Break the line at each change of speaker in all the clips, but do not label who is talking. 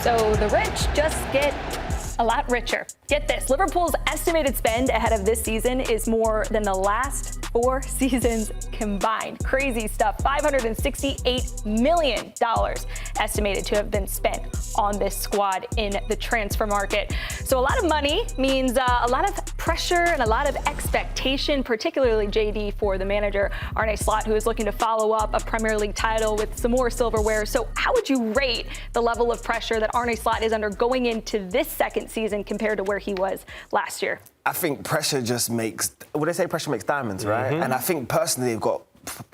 So the rich just get a lot richer. Get this, Liverpool's estimated spend ahead of this season is more than the last 4 seasons combined. Crazy stuff. $568 million estimated to have been spent on this squad in the transfer market. So a lot of money means a lot of pressure and a lot of expectation, particularly JD for the manager, Arne Slot, who is looking to follow up a Premier League title with some more silverware. So how would you rate the level of pressure that Arne Slot is under going into this second season compared to where he was last year?
I think pressure just makes, well, they say pressure makes diamonds, right? And I think personally they've got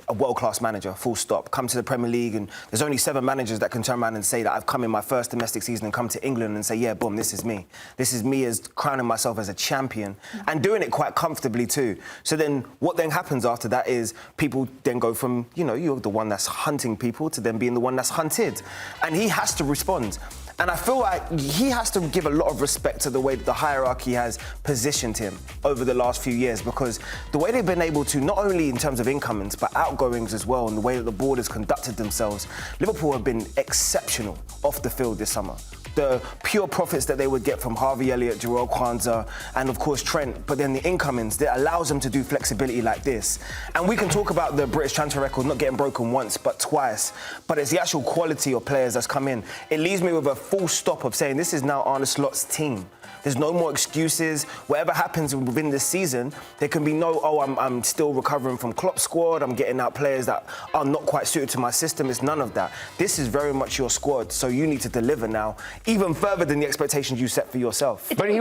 a world-class manager, full stop. Come to the Premier League and there's only 7 managers that can turn around and say that I've come in my first domestic season and come to England and say, yeah, boom, this is me. This is me as crowning myself as a champion and doing it quite comfortably too. So then what then happens after that is people then go from, you know, you're the one that's hunting people to then being the one that's hunted. And he has to respond. And I feel like he has to give a lot of respect to the way that the hierarchy has positioned him over the last few years, because the way they've been able to, not only in terms of incomings, but outgoings as well, and the way that the board has conducted themselves, Liverpool have been exceptional off the field this summer. The pure profits that they would get from Harvey Elliott, Jarrell Kwanzaa, and of course Trent, but then the incomings that allows them to do flexibility like this. And we can talk about the British transfer record not getting broken once but twice, but it's the actual quality of players that's come in. It leaves me with a full stop of saying this is now Arne Slot's team. There's no more excuses. Whatever happens within this season, there can be no, oh, I'm still recovering from Klopp's squad, I'm getting out players that are not quite suited to my system. It's none of that. This is very much your squad, so you need to deliver now, even further than the expectations you set for yourself.
But he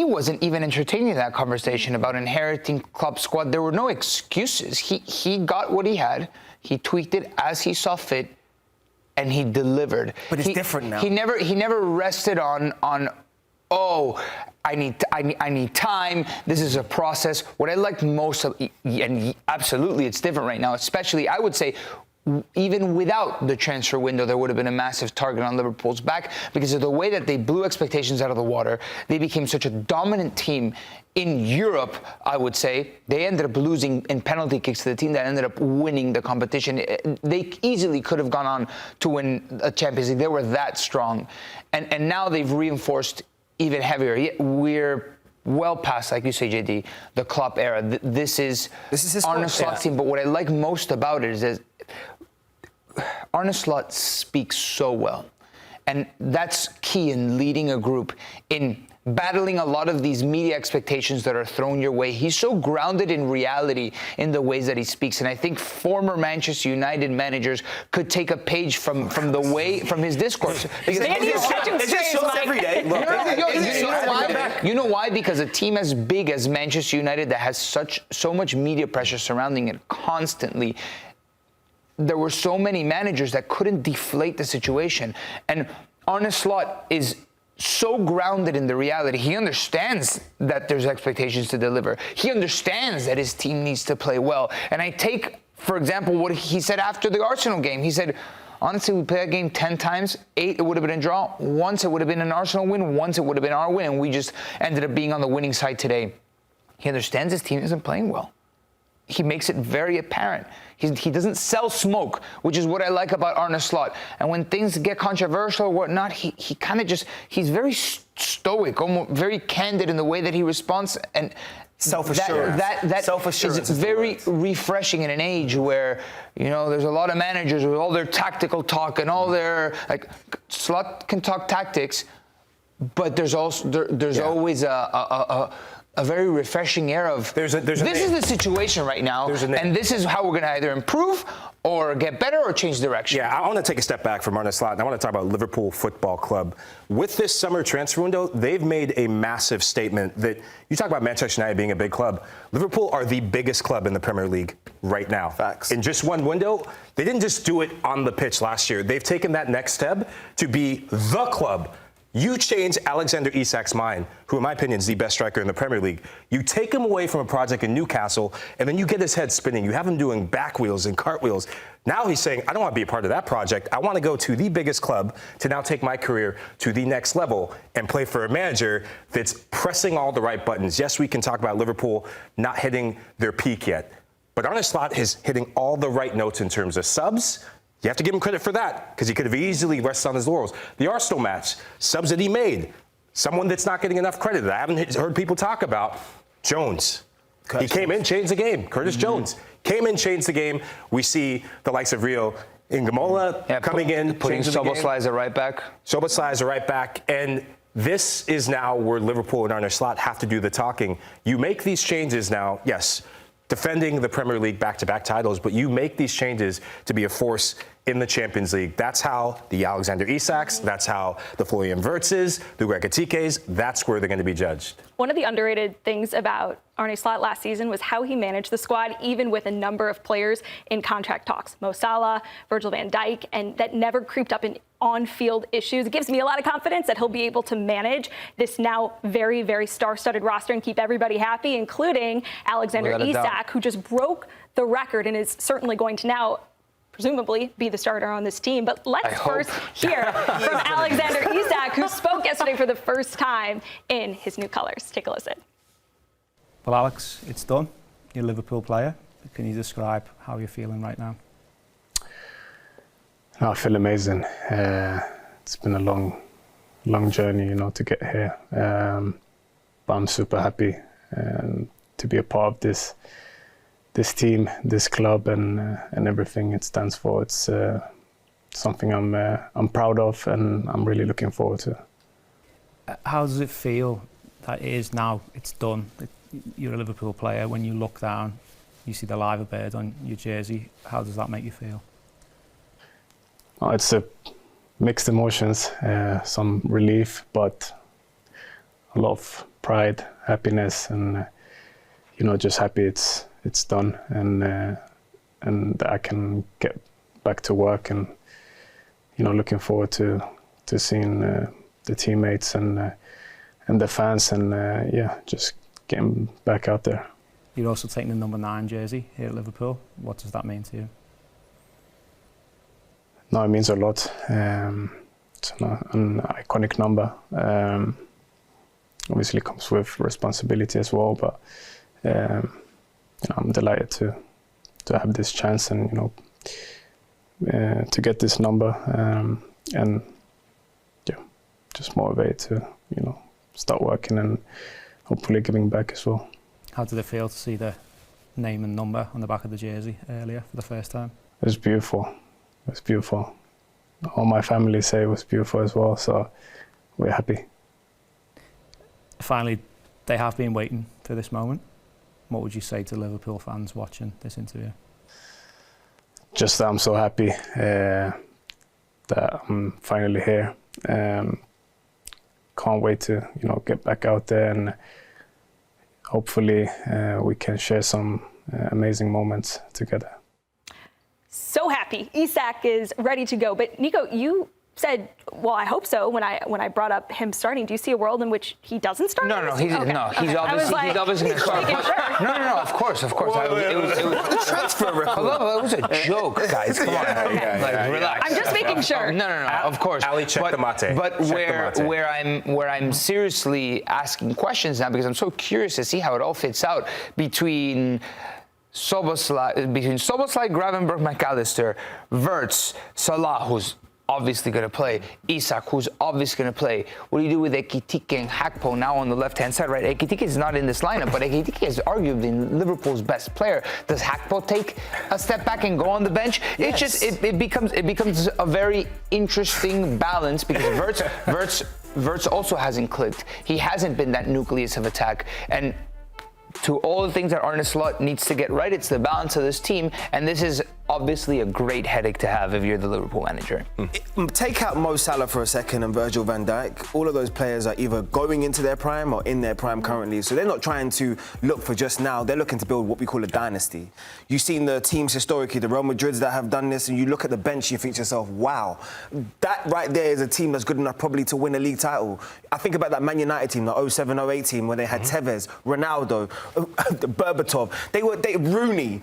wasn't even entertaining that conversation about inheriting Klopp's squad. There were no excuses. He got what he had, he tweaked it as he saw fit, and he delivered.
But it's different now.
He never rested on oh, I need time. This is a process. What I liked most of, and absolutely it's different right now, especially I would say even without the transfer window, there would have been a massive target on Liverpool's back because of the way that they blew expectations out of the water. They became such a dominant team in Europe, I would say. They ended up losing in penalty kicks to the team that ended up winning the competition. They easily could have gone on to win a Champions League. They were that strong. And now they've reinforced even heavier. We're well past, like you say, JD, the Klopp era. This is Arne Slot's team. But what I like most about it is Arne Slot speaks so well. And that's key in leading a group, in battling a lot of these media expectations that are thrown your way. He's so grounded in reality in the ways that he speaks. And I think former Manchester United managers could take a page from his discourse. Because
it just shows every day.
You know why? Because a team as big as Manchester United that has so much media pressure surrounding it constantly, there were so many managers that couldn't deflate the situation. And Arne Slot is so grounded in the reality. He understands that there's expectations to deliver. He understands that his team needs to play well. And I take, for example, what he said after the Arsenal game. He said, honestly, we played that game 10 times. 8, it would have been a draw. Once, it would have been an Arsenal win. Once, it would have been our win. And we just ended up being on the winning side today. He understands his team isn't playing well. He makes it very apparent. He doesn't sell smoke, which is what I like about Arne Slot. And when things get controversial or whatnot, he kind of just, he's very stoic, almost very candid in the way that he responds. And
self-assurance.
That
self-assurance
is very refreshing in an age where, you know, there's a lot of managers with all their tactical talk and all their, like, Slot can talk tactics, but there's always a very refreshing air of this is the situation right now, and this is how we're going to either improve or get better or change direction.
Yeah, I want to take a step back from Arne Slot, and I want to talk about Liverpool Football Club. With this summer transfer window, they've made a massive statement that you talk about Manchester United being a big club. Liverpool are the biggest club in the Premier League right now.
Facts. In
just one window, they didn't just do it on the pitch last year. They've taken that next step to be the club. You change Alexander Isak's mind, who in my opinion is the best striker in the Premier League. You take him away from a project in Newcastle, and then you get his head spinning. You have him doing back wheels and cartwheels. Now he's saying, I don't want to be a part of that project. I want to go to the biggest club to now take my career to the next level and play for a manager that's pressing all the right buttons. Yes, we can talk about Liverpool not hitting their peak yet, but Arne Slot is hitting all the right notes in terms of subs, You have to give him credit for that, because he could have easily rested on his laurels. The Arsenal match, subs that he made, someone that's not getting enough credit that I haven't heard people talk about, Jones. He came in, changed the game. Curtis Jones came in, changed the game. We see the likes of Rio Ingamola coming in,
putting Szoboszlai as a right back.
Szoboszlai as a right back, and this is now where Liverpool and Arne Slot have to do the talking. You make these changes now, yes, defending the Premier League back-to-back titles, but you make these changes to be a force in the Champions League. That's how the Alexander Isaks, that's how the Florian Wirtzes, the Greg Atikes, that's where they're going to be judged.
One of the underrated things about Arne Slot last season was how he managed the squad, even with a number of players in contract talks. Mo Salah, Virgil van Dijk, and that never creeped up in on-field issues. It gives me a lot of confidence that he'll be able to manage this now very, very star-studded roster and keep everybody happy, including Alexander Isak, who just broke the record and is certainly going to now presumably be the starter on this team. But let's first hear from Alexander Isak, who spoke yesterday for the first time in his new colours. Take a listen.
Well, Alex, it's done. You're a Liverpool player. Can you describe how you're feeling right now?
I feel amazing. It's been a long journey, you know, to get here. But I'm super happy to be a part of this team, this club, and everything it stands for. It's something I'm proud of, and I'm really looking forward to.
How does it feel that it is now? It's done. You're a Liverpool player. When you look down, you see the liver bird on your jersey. How does that make you feel?
Oh, it's a mixed emotions. Some relief, but a lot of pride, happiness, and you know, just happy it's done, and I can get back to work, and you know, looking forward to seeing the teammates and the fans, and yeah, just getting back out there.
You're also taking the number 9 jersey here at Liverpool. What does that mean to you?
No, it means a lot. It's an iconic number. Obviously comes with responsibility as well, but you know, I'm delighted to have this chance, and you know, to get this number, and yeah, just motivate to, you know, start working and hopefully giving back as well.
How did it feel to see the name and number on the back of the jersey earlier for the first time?
It was beautiful. It was beautiful. All my family say it was beautiful as well, so we're happy.
Finally, they have been waiting for this moment. What would you say to Liverpool fans watching this interview?
Just that I'm so happy that I'm finally here. Can't wait to, you know, get back out there, and hopefully we can share some amazing moments together.
So happy. Isak is ready to go. But Nico, you said, well, I hope so, when I brought up him starting. Do you see a world in which he doesn't start?
No, he's obviously going to start. No, of course. It was
transfer record.
It was a joke, guys. Come on, relax.
I'm just making sure.
No, of course.
Aly, check the mate.
But where I'm seriously asking questions now, because I'm so curious to see how it all fits out between Szoboszlai, Gravenberch, McAllister, Wirtz, Salah, who's obviously going to play, Isak, who's obviously going to play. What do you do with Ekitike and Hakpo now on the left-hand side, right? Ekitike is not in this lineup, but Ekitike is arguably Liverpool's best player. Does Hakpo take a step back and go on the bench?
Yes.
It becomes a very interesting balance, because Wirtz also hasn't clicked. He hasn't been that nucleus of attack, and to all the things that Arne Slot needs to get right, it's the balance of this team, and this is obviously a great headache to have if you're the Liverpool manager.
Take out Mo Salah for a second and Virgil van Dijk. All of those players are either going into their prime or in their prime currently, so they're not trying to look for just now. They're looking to build what we call a dynasty. You've seen the teams historically, the Real Madrids that have done this, and you look at the bench, you think to yourself, wow, that right there is a team that's good enough probably to win a league title. I think about that Man United team, the 07-08 team, where they had Tevez, Ronaldo, Berbatov. Rooney.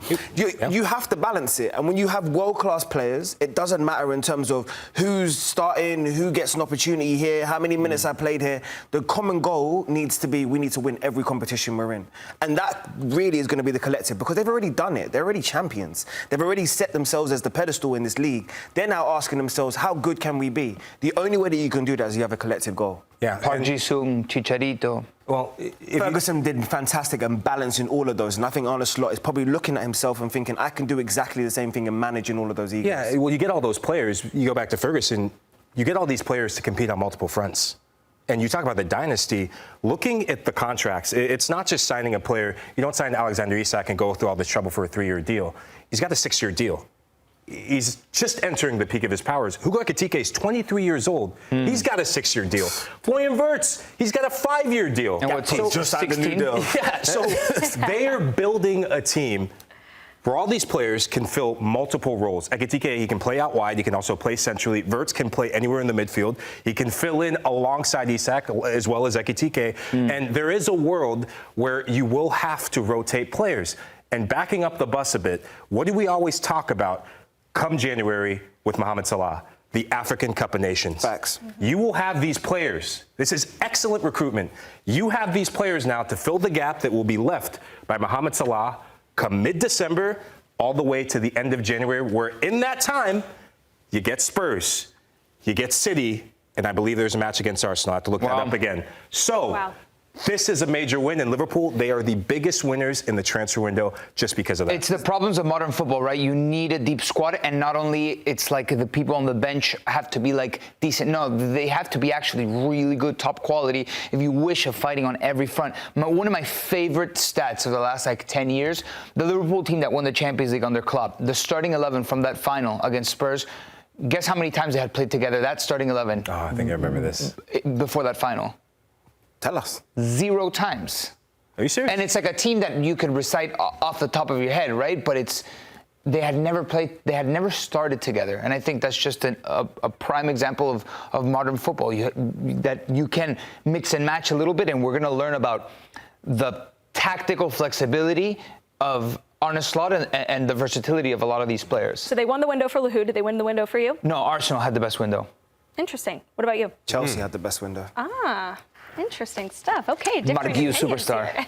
You have to balance it. And when you have world-class players, it doesn't matter in terms of who's starting, who gets an opportunity here, how many minutes I played here. The common goal needs to be we need to win every competition we're in. And that really is going to be the collective because they've already done it. They're already champions. They've already set themselves as the pedestal in this league. They're now asking themselves, how good can we be? The only way that you can do that is you have a collective goal.
Yeah.
Park Ji-sung, Chicharito.
Well,
Ferguson did fantastic and balancing all of those. And I think Arne Slot is probably looking at himself and thinking, I can do exactly the same thing and managing all of those egos.
Yeah, well, you get all those players. You go back to Ferguson, you get all these players to compete on multiple fronts. And you talk about the dynasty, looking at the contracts, it's not just signing a player. You don't sign Alexander Isak and go through all this trouble for a 3-year deal. He's got a 6-year deal. He's just entering the peak of his powers. Hugo Ekitike is 23 years old. He's got a 6-year deal. Florian Wirtz, he's got a 5-year deal.
And what's he,
just signed a new
16?
deal.
Yeah, so they are building a team where all these players can fill multiple roles. Ekitike, he can play out wide. He can also play centrally. Wirtz can play anywhere in the midfield. He can fill in alongside Isak as well as Ekitike. And there is a world where you will have to rotate players. And backing up the bus a bit, what do we always talk about come January with Mohamed Salah? The African Cup of Nations.
Facts.
You will have these players. This is excellent recruitment. You have these players now to fill the gap that will be left by Mohamed Salah come mid-December all the way to the end of January, where in that time, you get Spurs, you get City, and I believe there's a match against Arsenal. I have to look that up again. So this is a major win, and Liverpool, they are the biggest winners in the transfer window just because of that.
It's the problems of modern football, right? You need a deep squad, and not only it's like the people on the bench have to be like decent. No, they have to be actually really good, top quality. If you wish of fighting on every front. One of my favorite stats of the last 10 years, the Liverpool team that won the Champions League under Klopp, the starting 11 from that final against Spurs. Guess how many times they had played together? That starting 11.
Oh, I think I remember this.
Before that final.
Tell us.
0 times.
Are you serious?
And it's like a team that you could recite off the top of your head, right? But they had never started together. And I think that's just a prime example of modern football, that you can mix and match a little bit. And we're going to learn about the tactical flexibility of Arne Slot and the versatility of a lot of these players.
So they won the window for Lahoud. Did they win the window for you?
No, Arsenal had the best window.
Interesting. What about you?
Chelsea had the best window.
Interesting stuff. Okay, different
Marquinhos
opinions
superstar.
here.